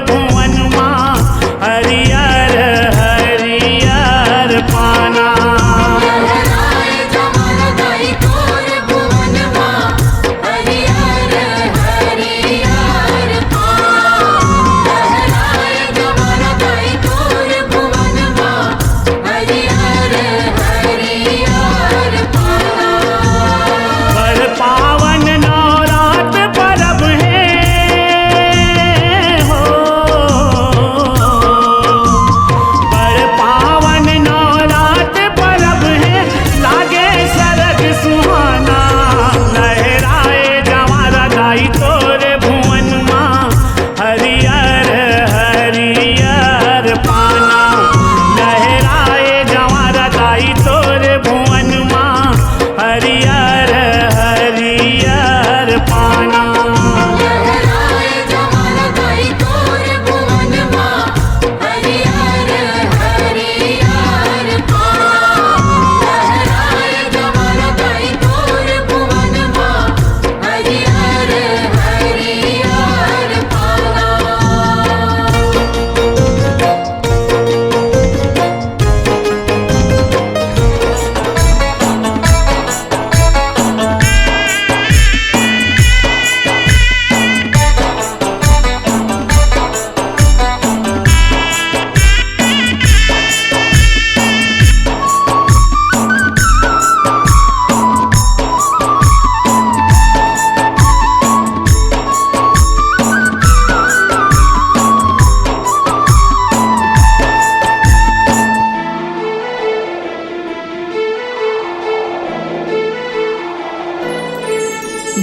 भुवन माँ हरियर हरियर पाना।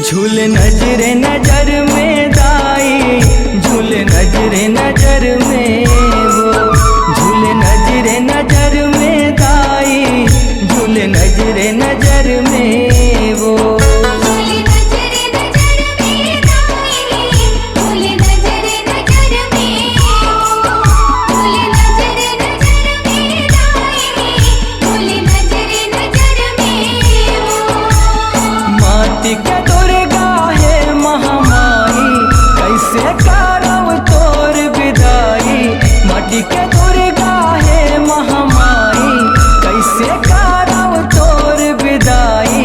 झूल नजरे नजर में दाई, झूल नजरे नजर में वो, झूल नजरे नजर में दाई, झूल नजरे नजर में वो। माटी के दुर्गा है महामाई, कैसे करब तोर विदाई। माटी के दुर्गा है महामाई, कैसे करब तोर विदाई।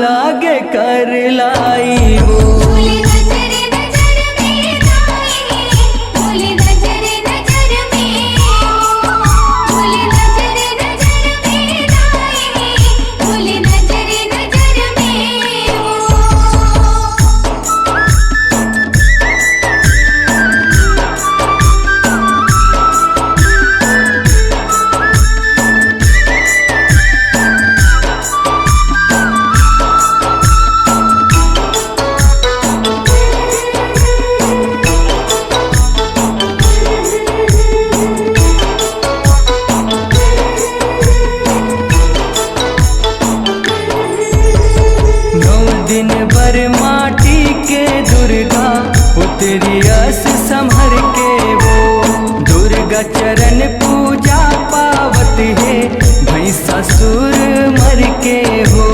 लागे कर लाई वो। दिन भर माटी के दुर्गा उतरी अस संभर के वो। दुर्गा चरण पूजा पावत है भैंसासुर मर के हो।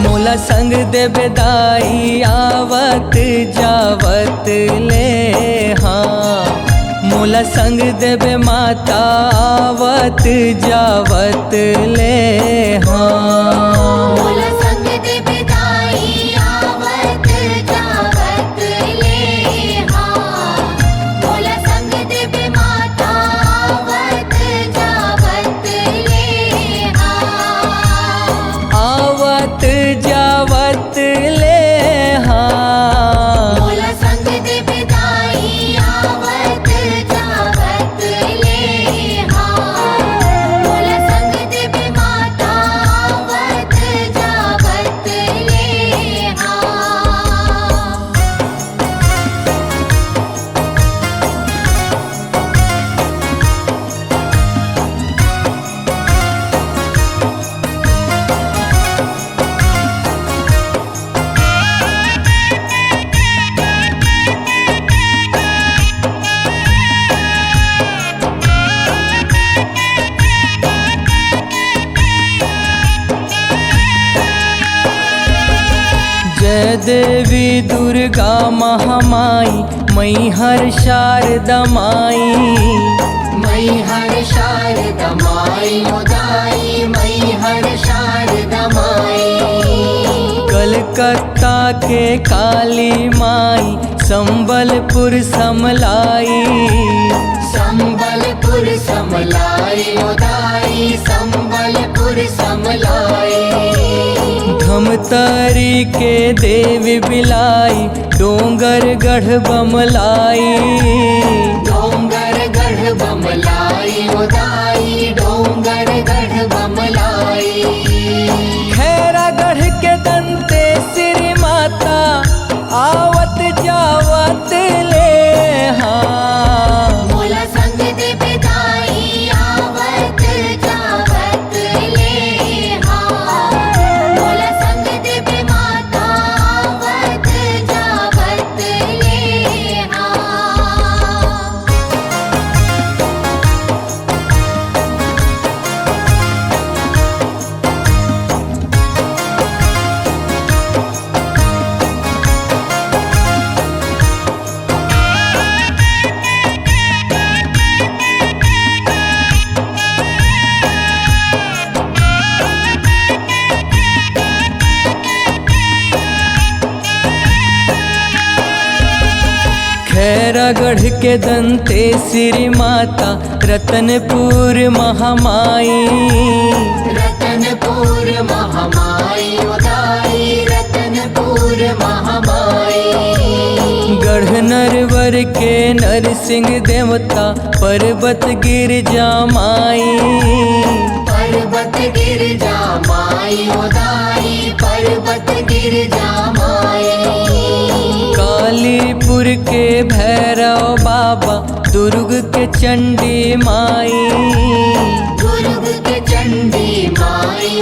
मोला संग देवे दाई आवत जावत ले हाँ। मोला संग देवे माता आवत जावत ले हाँ। मोला संग देवे दाई आवत जावत ले हाँ। मोला संग देवे माता आवत जावत ले हाँ। आवत जावत ले हाँ। मोला संग देवे दाई आवत जावत ले हाँ। मोला संग देवे माता देवी दुर्गा महामाई मैहर शारदा माई। मैहर शारदा माई उदाई मैहर शारदा माई। कलकत्ता के काली माई संबलपुर समलाई। संबलपुर समलाई उदाई संबलपुर समलाई। धमतरी के देवी बिलाई डोंगर गढ़ बमलाई। डोंगर गढ़ बमलाई उदाई डोंगर गढ़ बमलाई। खैरागढ़ के दंते श्री माता आवत जावत ले हाँ। मोला संग दे बिदाई आवत जावत ले हाँ। मोला संग दे बे माता आवत जावत ले हाँ। खैरागढ़ के दंते श्री माता रतनपुर महामाई। रतनपुर महामाई उदाई रतनपुर महामाई। गढ़ नरवर के नरसिंह देवता पर्वत गिरजा माई। पर्वत गिरजा माई उदाई पर्वत गिरजा माई। कालीपुर के भैरव बाबा दुर्ग के चंडी माई। दुर्ग के चंडी माई